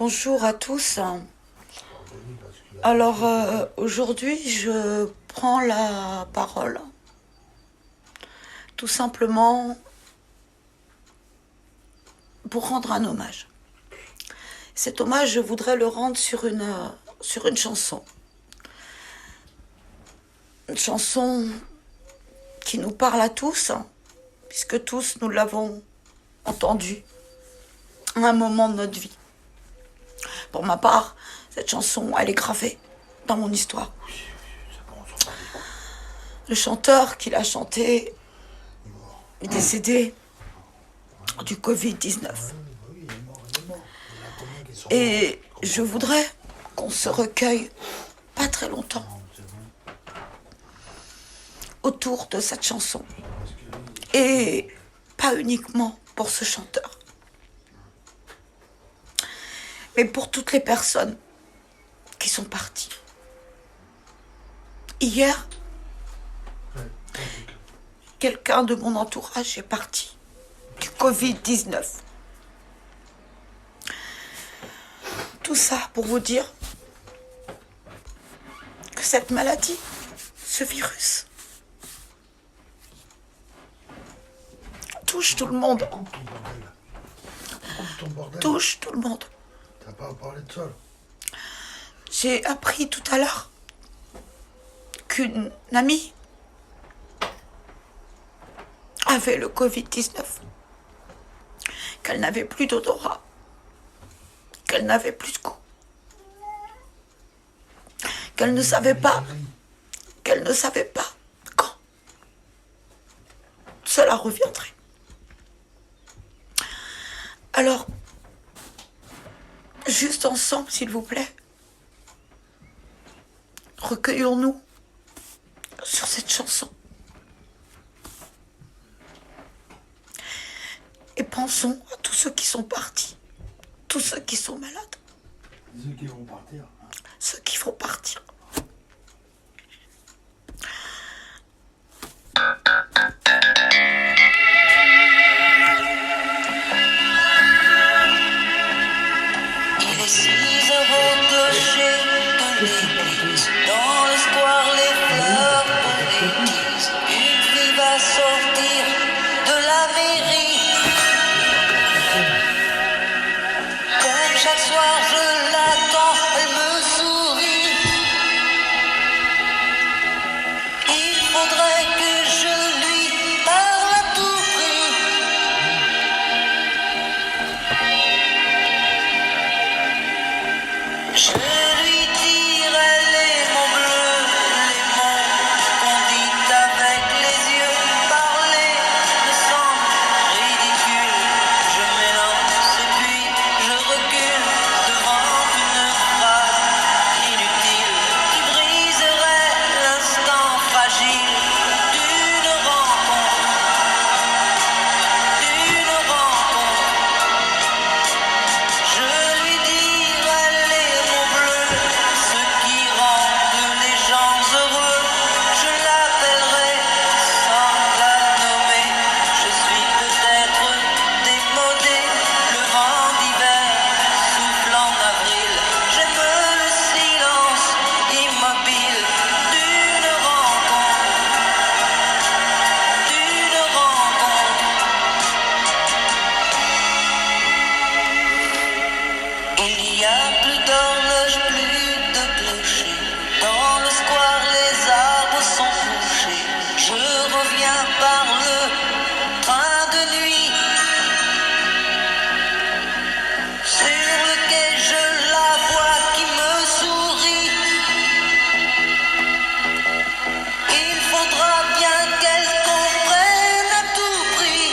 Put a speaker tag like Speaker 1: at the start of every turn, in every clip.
Speaker 1: Bonjour à tous. Alors aujourd'hui, je prends la parole tout simplement pour rendre un hommage. Cet hommage, je voudrais le rendre sur une chanson. Une chanson qui nous parle à tous, puisque tous nous l'avons entendue à un moment de notre vie. Pour ma part, cette chanson, elle est gravée dans mon histoire. Le chanteur qui l'a chantée est décédé du Covid-19. Et je voudrais qu'on se recueille pas très longtemps autour de cette chanson. Et pas uniquement pour ce chanteur, mais pour toutes les personnes qui sont parties. Hier, quelqu'un de mon entourage est parti du Covid-19. Tout ça pour vous dire que cette maladie, ce virus, touche tout le monde. Touche tout le monde.
Speaker 2: T'as pas à parler de ça, là.
Speaker 1: J'ai appris tout à l'heure qu'une amie avait le Covid-19, qu'elle n'avait plus d'odorat, qu'elle n'avait plus de goût, qu'elle ne savait pas quand cela reviendrait. Alors, juste ensemble, s'il vous plaît, recueillons-nous sur cette chanson. Et pensons à tous ceux qui sont partis, tous ceux qui sont malades.
Speaker 2: Ceux qui vont partir.
Speaker 1: Ceux qui vont partir.
Speaker 3: Il est 6 heures au clocher de l'église. Dans le square, les fleurs poétisent. Une fille va sortir de la mairie. Comme chaque soir, je l'attends, elle me sourit. Il faudrait que je lui parle à tout prix. Je lui dirai les mots bleus, les mots qu'on dit avec les yeux. Parler me semble ridicule. Je m'élance et puis je recule devant une phrase inutile qui briserait l'instant fragile d'une rencontre. Je lui dirai les mots bleus, ce qui rendent les gens heureux. Je l'appellerai sans la nommer. Je suis peut-être démodé, le vent d'hiver souffle en avril. J'aime le silence immobile d'une rencontre. Il n'y a plus d'horloge, plus de clocher. Dans le square, les arbres sont couchés. Je reviens par le train de nuit. Sur le quai, je la vois qui me sourit. Il faudra bien qu'elle comprenne à tout prix.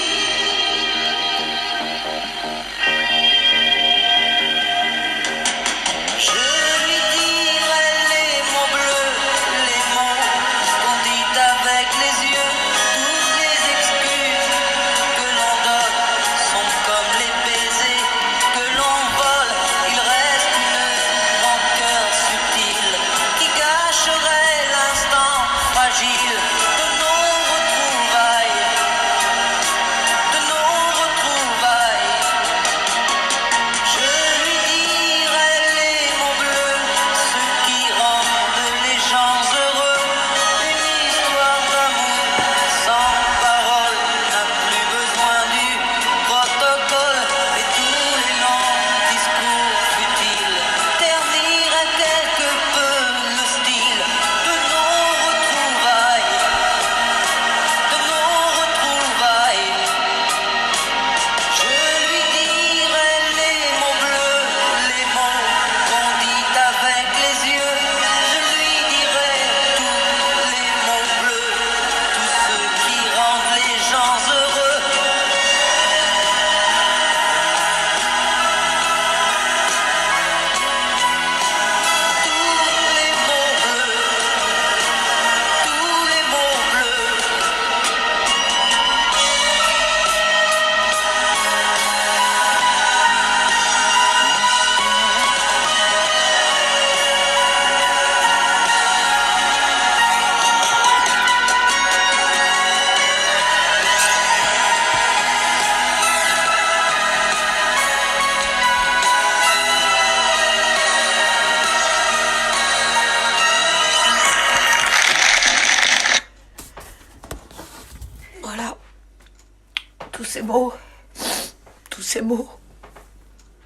Speaker 1: tous ces mots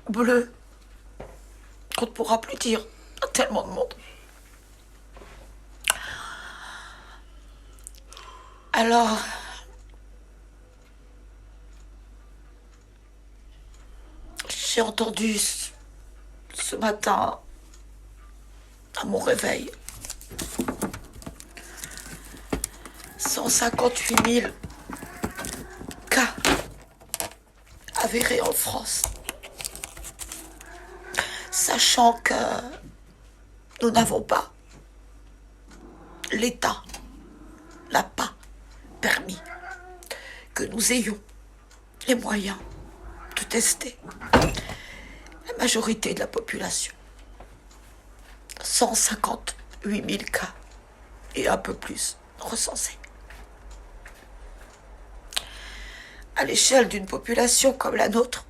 Speaker 1: bleus qu'on ne pourra plus dire à tellement de monde. Alors, j'ai entendu ce matin, à mon réveil, 158 000 cas avérés en France. Sachant que nous n'avons pas, l'État n'a pas permis que nous ayons les moyens de tester la majorité de la population. 158 000 cas et un peu plus recensés. À l'échelle d'une population comme la nôtre,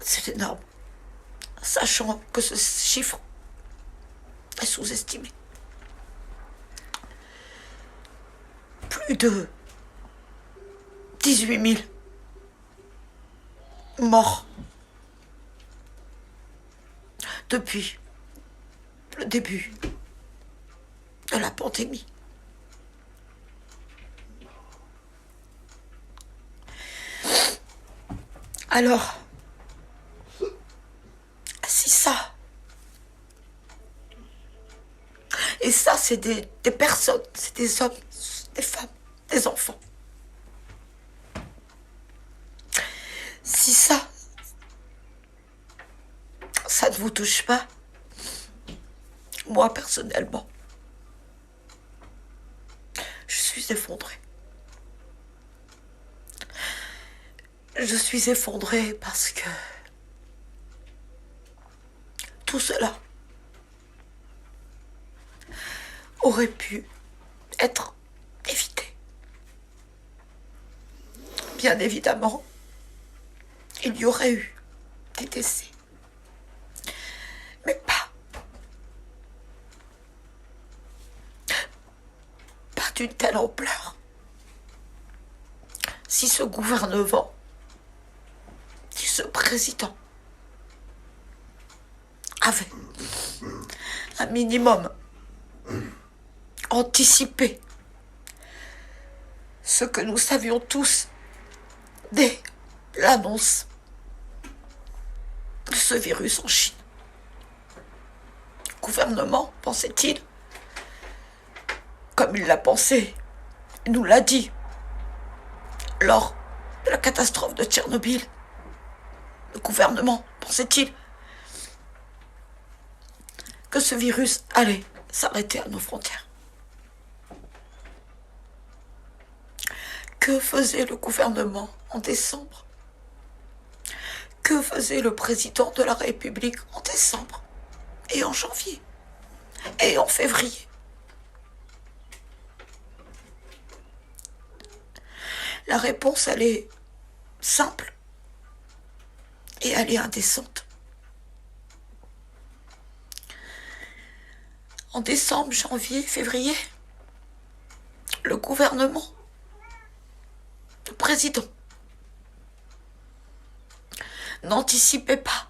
Speaker 1: c'est énorme, sachant que ce chiffre est sous-estimé. Plus de 18 000 morts depuis le début de la pandémie. Alors, si ça, et ça c'est des personnes, c'est des hommes, des femmes, des enfants. Si ça ne vous touche pas, moi personnellement, je suis effondrée. Je suis effondrée parce que tout cela aurait pu être évité. Bien évidemment, il y aurait eu des décès, mais pas d'une telle ampleur. Si ce gouvernement, si ce président avait un minimum anticipé ce que nous savions tous dès l'annonce de ce virus en Chine. Le gouvernement, pensait-il, comme il l'a pensé, il nous l'a dit, lors de la catastrophe de Tchernobyl, le gouvernement, pensait-il, que ce virus allait s'arrêter à nos frontières. Que faisait le gouvernement en décembre? Que faisait le président de la République en décembre et en janvier et en février? La réponse, elle est simple et elle est indécente. En décembre, janvier, février, le gouvernement, le président, n'anticipait pas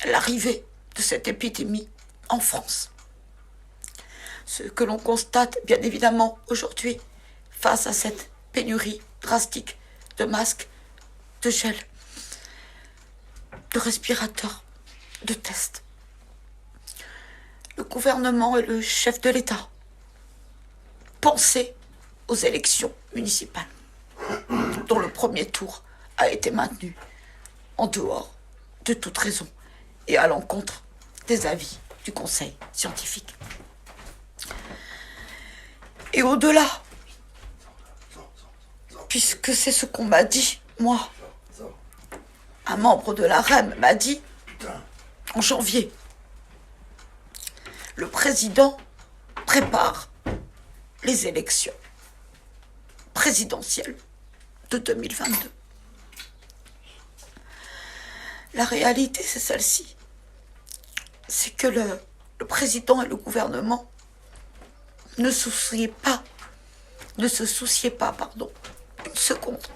Speaker 1: l'arrivée de cette épidémie en France. Ce que l'on constate, bien évidemment, aujourd'hui, face à cette pénurie drastique de masques, de gel, de respirateurs, de tests. Le gouvernement et le chef de l'État pensaient aux élections municipales, dont le premier tour a été maintenu en dehors de toute raison et à l'encontre des avis du Conseil scientifique. Et au-delà, puisque c'est ce qu'on m'a dit, moi, un membre de la REM m'a dit en janvier, le président prépare les élections présidentielles de 2022. La réalité, c'est celle-ci. C'est que le président et le gouvernement ne se souciaient pas, une seconde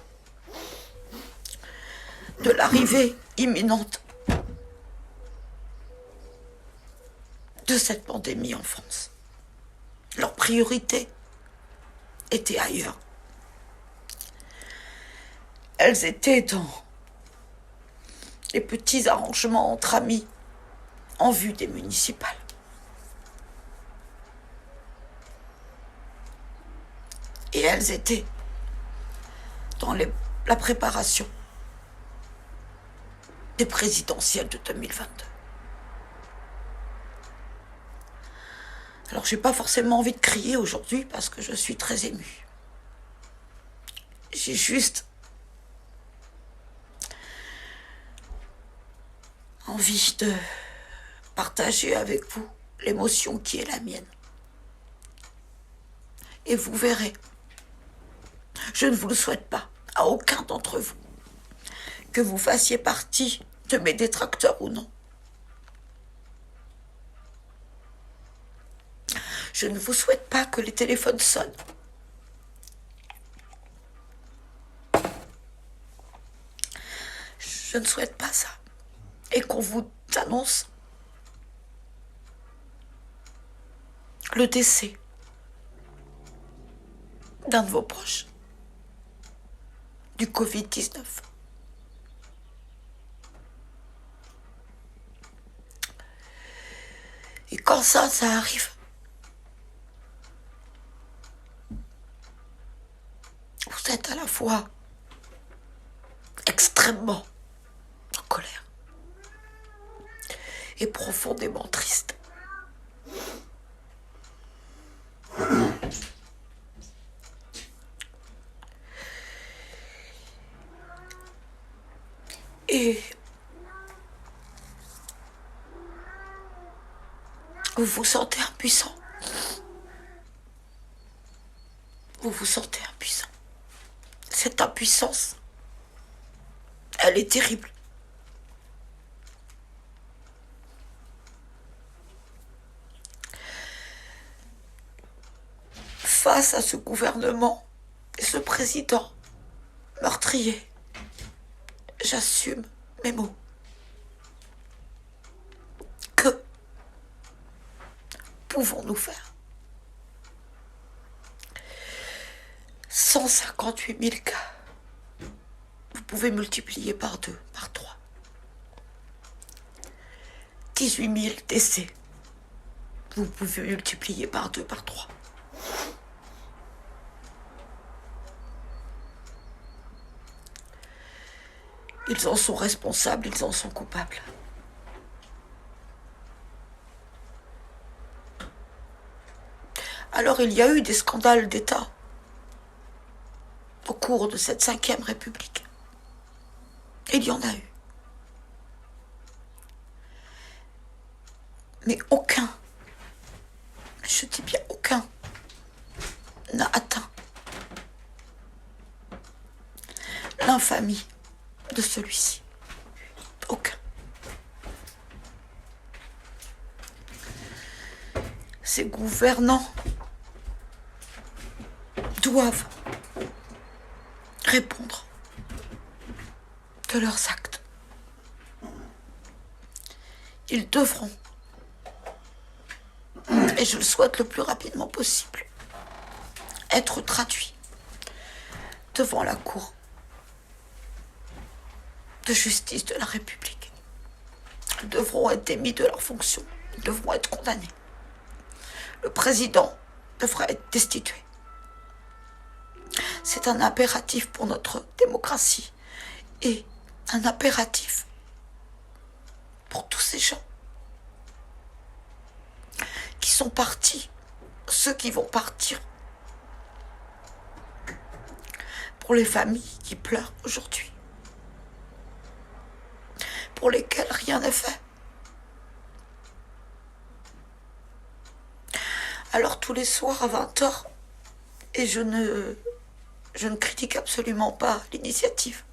Speaker 1: de l'arrivée imminente de cette pandémie en France. Leur priorité était ailleurs. Elles étaient dans les petits arrangements entre amis en vue des municipales. Et elles étaient dans la préparation des présidentielles de 2022. Alors j'ai pas forcément envie de crier aujourd'hui parce que je suis très émue. J'ai juste envie de partager avec vous l'émotion qui est la mienne. Et vous verrez, je ne vous le souhaite pas à aucun d'entre vous, que vous fassiez partie de mes détracteurs ou non. Je ne vous souhaite pas que les téléphones sonnent. Je ne souhaite pas ça. Et qu'on vous annonce le décès d'un de vos proches du Covid-19. Et quand ça arrive, vous êtes à la fois extrêmement en colère et profondément triste. Et vous vous sentez impuissant. Vous vous sentez impuissant. Cette impuissance, elle est terrible. Face à ce gouvernement et ce président meurtrier, j'assume mes mots. Que pouvons-nous faire? 158 000 cas. Vous pouvez multiplier par 2, par 3. 18 000 décès. Vous pouvez multiplier par 2, par 3. Ils en sont responsables, ils en sont coupables. Alors il y a eu des scandales d'État au cours de cette 5e République. Il y en a eu. Mais aucun, je dis bien aucun, n'a atteint l'infamie de celui-ci. Aucun. Ces gouvernants doivent répondre de leurs actes. Ils devront, et je le souhaite le plus rapidement possible, être traduits devant la Cour de justice de la République. Ils devront être démis de leurs fonctions. Ils devront être condamnés. Le président devra être destitué. C'est un impératif pour notre démocratie et un impératif pour tous ces gens qui sont partis, ceux qui vont partir, pour les familles qui pleurent aujourd'hui, pour lesquelles rien n'est fait. Alors tous les soirs à 20h, et je ne critique absolument pas l'initiative,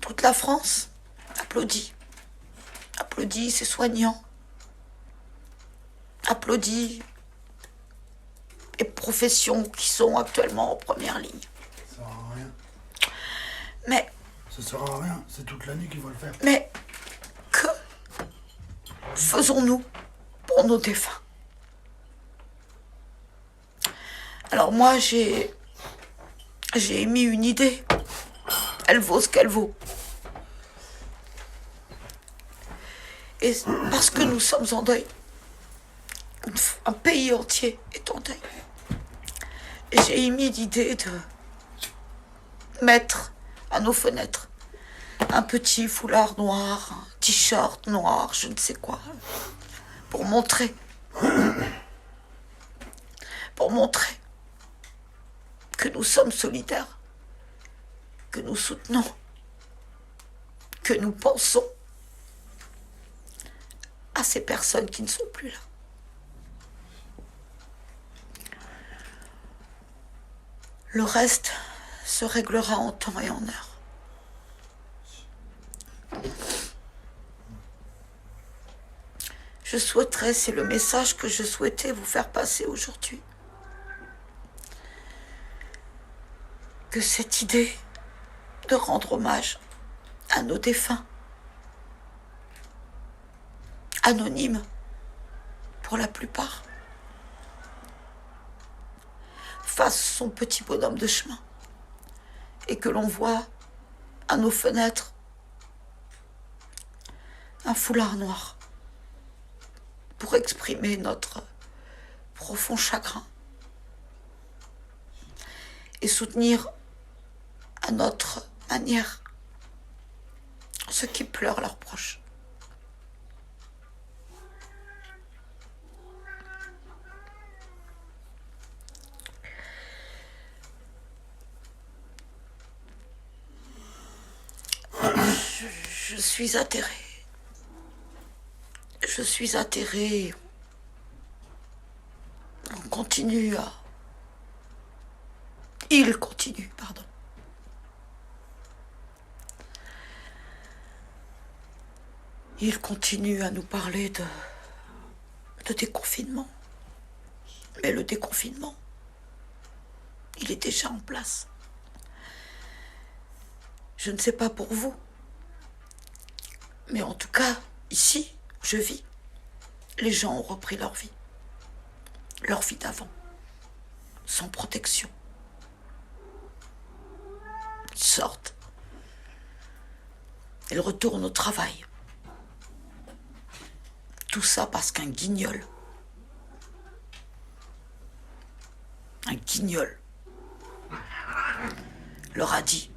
Speaker 1: toute la France applaudit ces soignants, applaudit les professions qui sont actuellement en première ligne.
Speaker 2: Ça sert à rien.
Speaker 1: Mais,
Speaker 2: Ça sert à rien, c'est toute l'année qu'il faut le faire.
Speaker 1: mais, que faisons-nous pour nos défunts? Alors moi, j'ai émis une idée. Elle vaut ce qu'elle vaut. Et parce que nous sommes en deuil, un pays entier est en deuil. Et j'ai émis l'idée de mettre à nos fenêtres un petit foulard noir, un t-shirt noir, je ne sais quoi, pour montrer que nous sommes solidaires, que nous soutenons, que nous pensons à ces personnes qui ne sont plus là. Le reste se réglera en temps et en heure. Je souhaiterais, c'est le message que je souhaitais vous faire passer aujourd'hui, que cette idée de rendre hommage à nos défunts, anonymes pour la plupart, fasse son petit bonhomme de chemin et que l'on voit à nos fenêtres un foulard noir pour exprimer notre profond chagrin et soutenir à notre manière ceux qui pleurent leurs proches. Je suis atterrée. Je suis atterrée. On continue à... Il continue, pardon. Il continue à nous parler de déconfinement. Mais le déconfinement, il est déjà en place. Je ne sais pas pour vous, mais en tout cas, ici, où je vis, les gens ont repris leur vie d'avant, sans protection. Ils sortent, ils retournent au travail. Tout ça parce qu'un guignol leur a dit,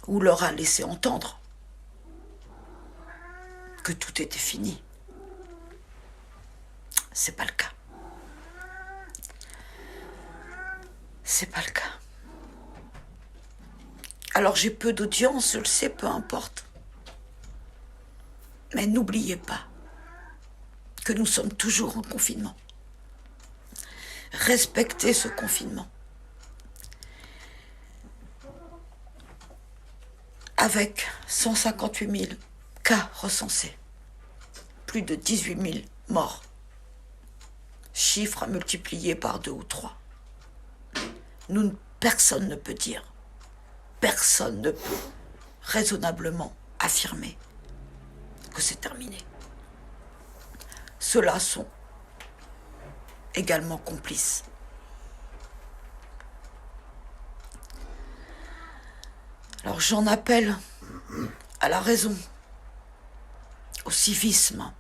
Speaker 1: ou leur a laissé entendre, que tout était fini. C'est pas le cas. C'est pas le cas. Alors j'ai peu d'audience, je le sais, peu importe. Mais n'oubliez pas que nous sommes toujours en confinement. Respectez ce confinement. Avec 158 000 cas recensés, plus de 18 000 morts, chiffre à multiplier par 2 ou 3. Personne ne peut dire, personne ne peut raisonnablement affirmer que c'est terminé. Ceux-là sont également complices. Alors j'en appelle à la raison, au civisme.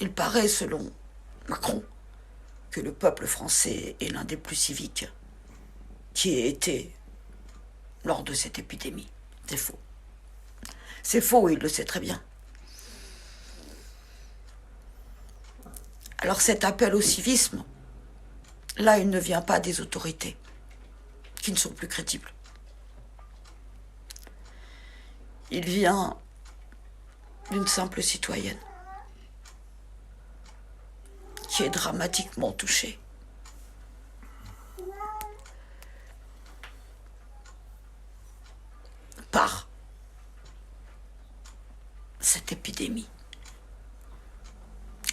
Speaker 1: Il paraît, selon Macron, que le peuple français est l'un des plus civiques qui ait été lors de cette épidémie. C'est faux. C'est faux, il le sait très bien. Alors cet appel au civisme, là, il ne vient pas des autorités, qui ne sont plus crédibles. Il vient d'une simple citoyenne qui est dramatiquement touchée par cette épidémie.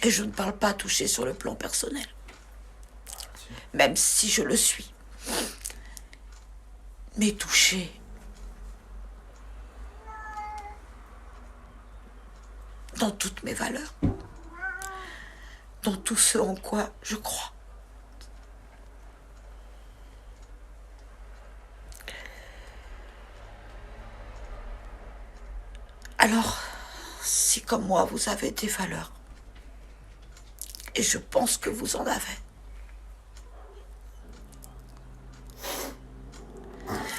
Speaker 1: Et je ne parle pas touchée sur le plan personnel, même si je le suis. mais touché dans toutes mes valeurs, dans tout ce en quoi je crois. Alors, si comme moi vous avez des valeurs, et je pense que vous en avez,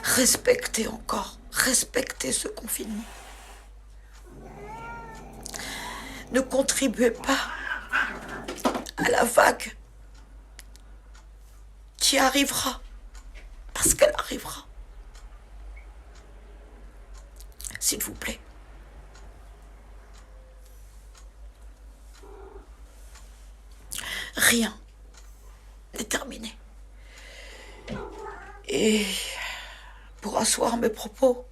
Speaker 1: respectez ce confinement. Ne contribuez pas à la vague qui arrivera, parce qu'elle arrivera. S'il vous plaît. Rien n'est terminé. Et pour asseoir mes propos,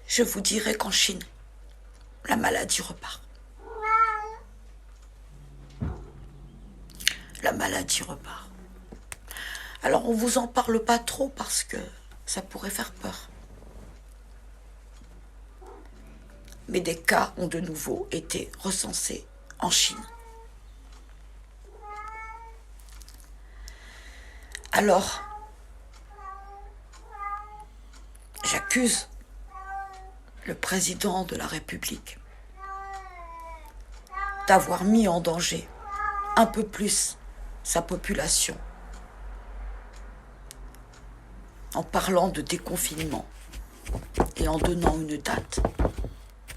Speaker 1: je vous dirai qu'en Chine, la maladie repart. La maladie repart. Alors on vous en parle pas trop parce que ça pourrait faire peur. Mais des cas ont de nouveau été recensés en Chine. Alors, j'accuse le président de la République d'avoir mis en danger un peu plus sa population en parlant de déconfinement et en donnant une date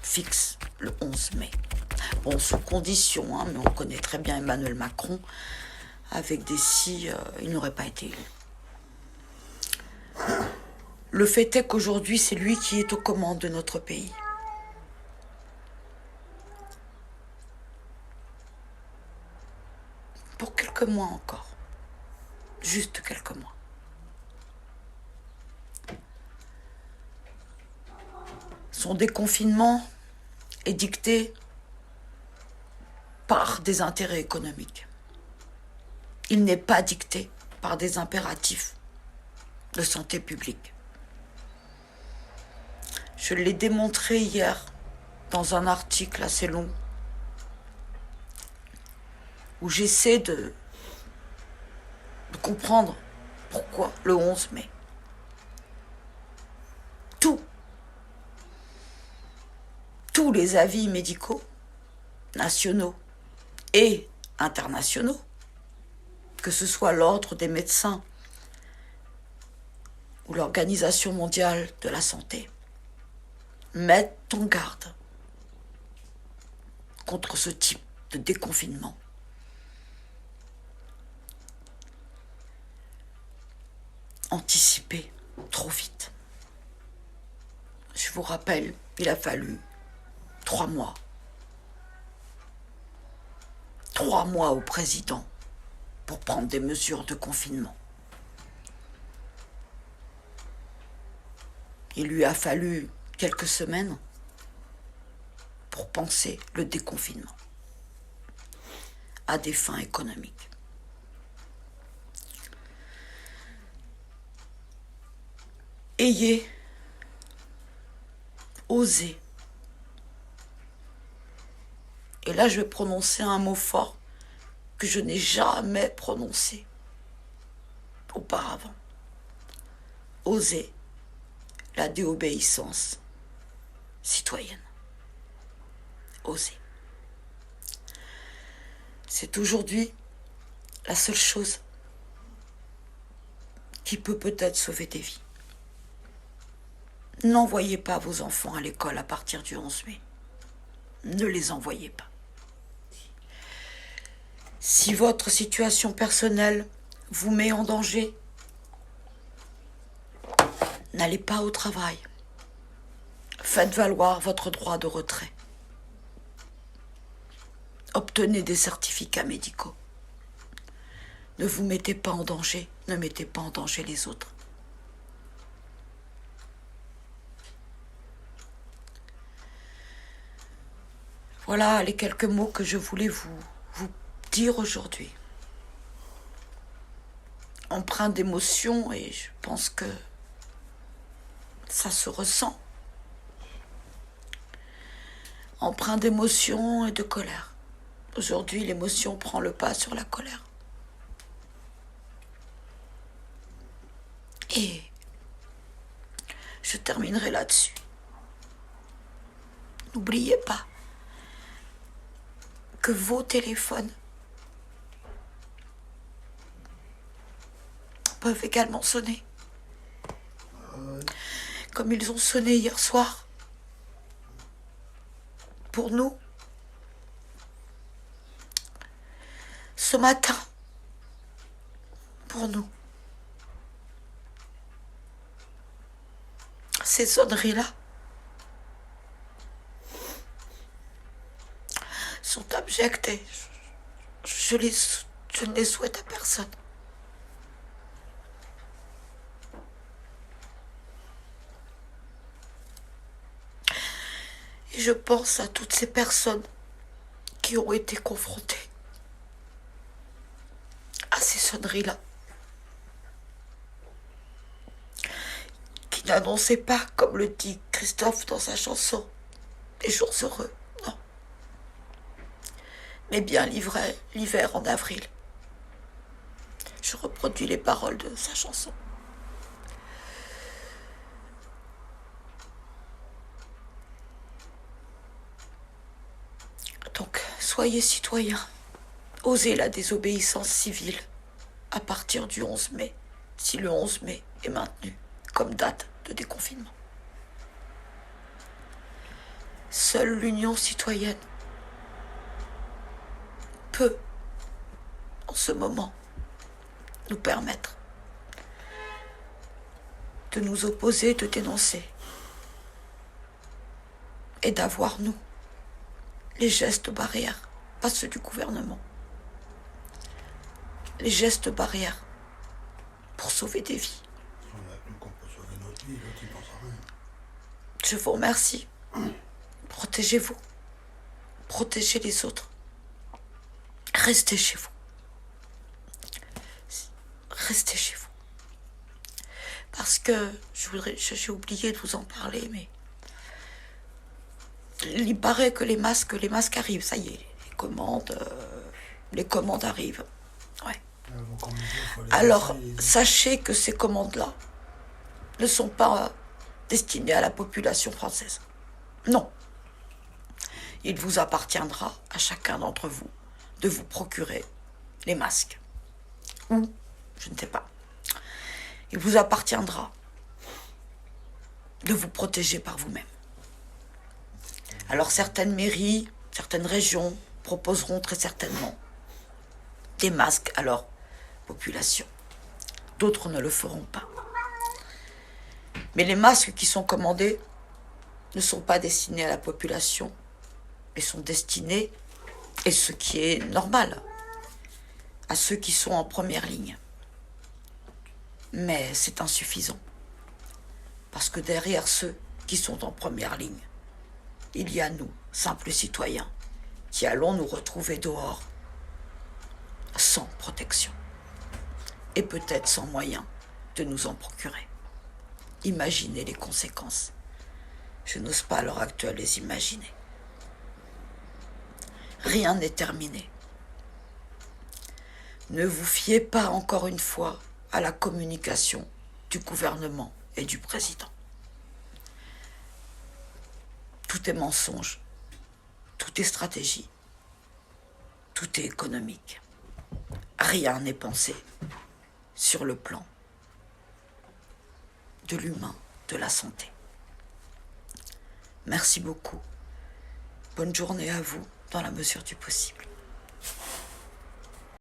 Speaker 1: fixe, le 11 mai. Bon, sous condition, mais on connaît très bien Emmanuel Macron, avec des si, il n'aurait pas été élu. Le fait est qu'aujourd'hui, c'est lui qui est aux commandes de notre pays. Pour quelques mois encore. Juste quelques mois. Son déconfinement est dicté par des intérêts économiques. Il n'est pas dicté par des impératifs de santé publique. Je l'ai démontré hier dans un article assez long où j'essaie de comprendre pourquoi le 11 mai. Tous les avis médicaux, nationaux et internationaux, que ce soit l'Ordre des médecins ou l'Organisation mondiale de la santé, mettent en garde contre ce type de déconfinement. Anticipé trop vite. Je vous rappelle, il a fallu 3 mois. 3 mois au président pour prendre des mesures de confinement. Il lui a fallu quelques semaines pour penser le déconfinement à des fins économiques. Ayez osé. Et là, je vais prononcer un mot fort que je n'ai jamais prononcé auparavant. Oser la déobéissance citoyenne. Oser. C'est aujourd'hui la seule chose qui peut peut-être sauver des vies. N'envoyez pas vos enfants à l'école à partir du 11 mai. Ne les envoyez pas. Si votre situation personnelle vous met en danger, n'allez pas au travail. Faites valoir votre droit de retrait. Obtenez des certificats médicaux. Ne vous mettez pas en danger, ne mettez pas en danger les autres. Voilà les quelques mots que je voulais vous dire aujourd'hui. empreint d'émotion et je pense que ça se ressent. Empreint d'émotion et de colère. Aujourd'hui, l'émotion prend le pas sur la colère. Et je terminerai là-dessus. N'oubliez pas que vos téléphones peuvent également sonner. Comme ils ont sonné hier soir. Pour nous. Ce matin. Pour nous. Ces sonneries-là sont abjectes et je ne les souhaite à personne. Et je pense à toutes ces personnes qui ont été confrontées à ces sonneries-là, qui n'annonçaient pas, comme le dit Christophe dans sa chanson, des jours heureux, non. Mais bien l'hiver en avril. Je reproduis les paroles de sa chanson. Donc, soyez citoyens. Osez la désobéissance civile à partir du 11 mai, si le 11 mai est maintenu comme date de déconfinement. Seule l'union citoyenne peut, en ce moment, nous permettre de nous opposer, de dénoncer et d'avoir, nous, les gestes barrières, pas ceux du gouvernement. Les gestes barrières pour sauver des vies.
Speaker 2: Nous, on peut sauver notre vie, l'autre, il pense à rien.
Speaker 1: Je vous remercie. Protégez-vous. Protégez les autres. Restez chez vous. Restez chez vous. Parce que j'ai oublié de vous en parler, mais il paraît que les masques arrivent. Ça y est, les commandes arrivent. Ouais. Alors, sachez que ces commandes-là ne sont pas destinées à la population française. Non. Il vous appartiendra à chacun d'entre vous de vous procurer les masques. Ou, je ne sais pas. Il vous appartiendra de vous protéger par vous-même. Alors, certaines mairies, certaines régions proposeront très certainement des masques à leur population. D'autres ne le feront pas. Mais les masques qui sont commandés ne sont pas destinés à la population, mais sont destinés, et ce qui est normal, à ceux qui sont en première ligne. Mais c'est insuffisant. Parce que derrière ceux qui sont en première ligne, il y a nous, simples citoyens, qui allons nous retrouver dehors, sans protection, et peut-être sans moyen de nous en procurer. Imaginez les conséquences. Je n'ose pas à l'heure actuelle les imaginer. Rien n'est terminé. Ne vous fiez pas encore une fois à la communication du gouvernement et du président. Tout est mensonge, tout est stratégie, tout est économique. Rien n'est pensé sur le plan de l'humain, de la santé. Merci beaucoup. Bonne journée à vous, dans la mesure du possible.